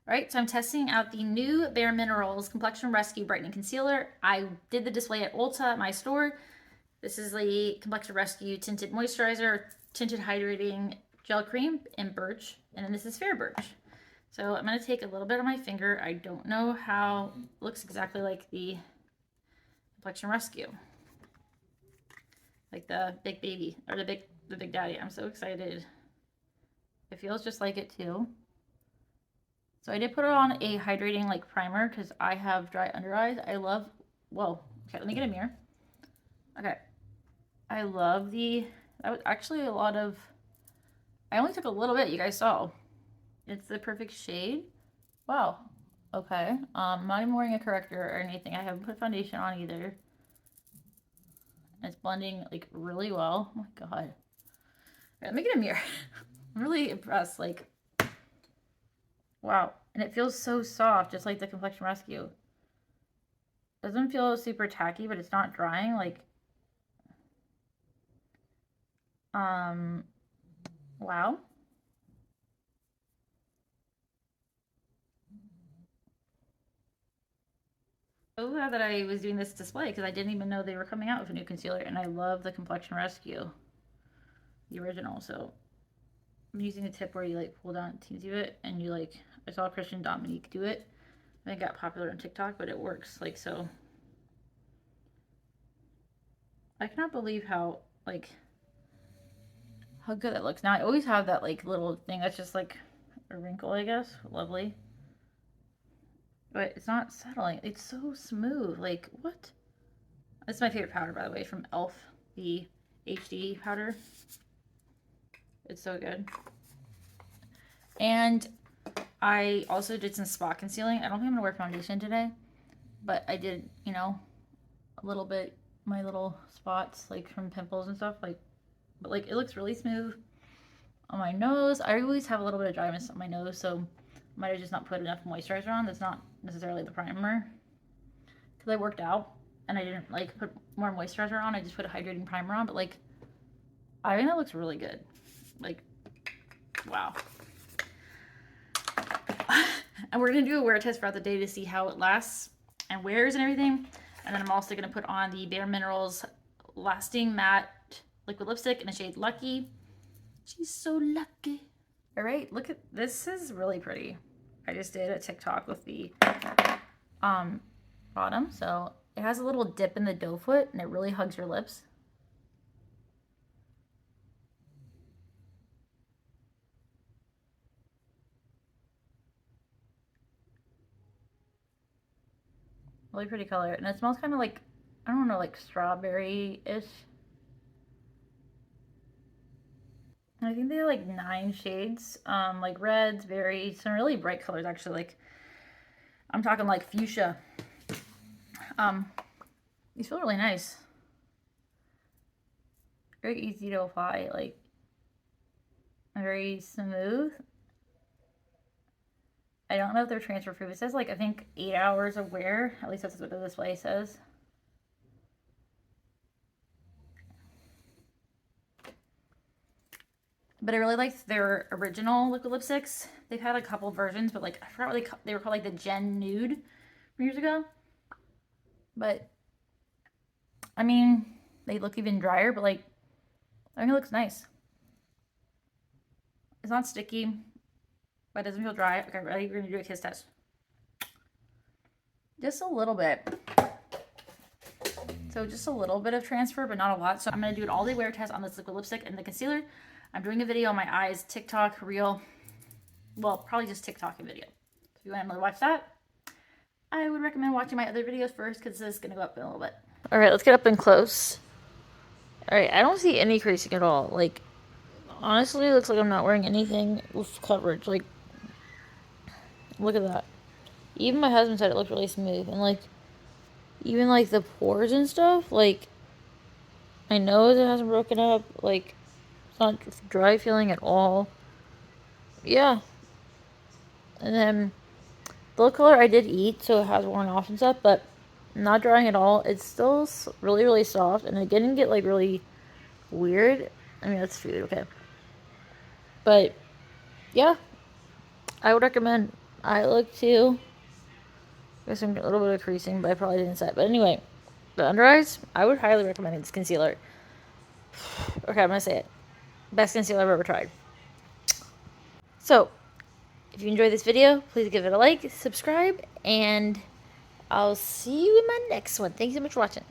All right, so I'm testing out the new Bare Minerals Complexion Rescue Brightening Concealer. I did the display at Ulta, my store. This is the Complexion Rescue Tinted Moisturizer, Tinted Hydrating Gel Cream in Birch, and then this is Fair Birch. So I'm going to take a little bit on my finger. I don't know how it looks exactly like the Complexion Rescue. Like the big baby, or the big daddy. I'm so excited. It feels just like it too. So I did put it on a hydrating like primer because I have dry under eyes. I love, whoa, okay, let me get a mirror. Okay, I love that was actually a lot of, I only took a little bit, you guys saw. It's the perfect shade. Wow, okay. I'm not even wearing a corrector or anything. I haven't put foundation on either. It's blending like really well. Oh my god. Right, let me get a mirror. I'm really impressed, like, wow. And it feels so soft, just like the Complexion Rescue. Doesn't feel super tacky, but it's not drying. Like, wow. So glad that I was doing this display because I didn't even know they were coming out with a new concealer, and I love the Complexion Rescue, the original. So I'm using a tip where you like pull down teensy bit, and you like, I saw Christian Dominique do it. I think it got popular on TikTok, but it works like so. I cannot believe how like how good that looks. Now I always have that like little thing that's just like a wrinkle, I guess. Lovely. But it's not settling. It's so smooth. Like, what? That's my favorite powder, by the way, from e.l.f. The HD powder. It's so good. And I also did some spot concealing. I don't think I'm going to wear foundation today. But I did, you know, a little bit, my little spots, like, from pimples and stuff. Like, but, like, it looks really smooth on my nose. I always have a little bit of dryness on my nose, so I might have just not put enough moisturizer on. That's not necessarily the primer. Because I worked out and I didn't like put more moisturizer on. I just put a hydrating primer on, but like I think that looks really good. Like, wow. And we're gonna do a wear test throughout the day to see how it lasts and wears and everything. And then I'm also gonna put on the Bare Minerals Lasting Matte Liquid Lipstick in the shade Lucky. She's so lucky. All right, look at this. Is really pretty. I just did a TikTok with the bottom, so it has a little dip in the doe foot and it really hugs your lips. Really pretty color, and it smells kind of like, I don't know, like strawberry-ish. I think they have like 9 shades, like reds, berries, some really bright colors actually. Like, I'm talking like fuchsia. These feel really nice. Very easy to apply, like very smooth. I don't know if they're transfer proof. It says like, I think 8 hours of wear. At least that's what the display says. But I really liked their original liquid lipsticks. They've had a couple versions, but like I forgot what they were called, like the Gen Nude from years ago. But I mean, they look even drier, but like I think it looks nice. It's not sticky, but it doesn't feel dry. Okay, ready? We're gonna do a kiss test. Just a little bit. So just a little bit of transfer, but not a lot. So I'm gonna do an all-day wear test on this liquid lipstick and the concealer. I'm doing a video on my eyes, TikTok, Reel. Well, probably just TikTok and video. If you want to watch that, I would recommend watching my other videos first because this is gonna go up in a little bit. All right, let's get up and close. All right, I don't see any creasing at all. Like, honestly, it looks like I'm not wearing anything with coverage. Like, look at that. Even my husband said it looked really smooth. And, like, even, like, the pores and stuff, like, my nose, it hasn't broken up. Like, it's not dry feeling at all. Yeah. And then, the lip color I did eat, so it has worn off and stuff, but not drying at all. It's still really, really soft. And it didn't get, like, really weird. I mean, that's food, okay. But, yeah. I would recommend eye look too. There's some a little bit of creasing, but I probably didn't set. But anyway, the under eyes, I would highly recommend this concealer. Okay, I'm gonna say it. Best concealer I've ever tried. So, if you enjoyed this video, please give it a like, subscribe, and I'll see you in my next one. Thank you so much for watching.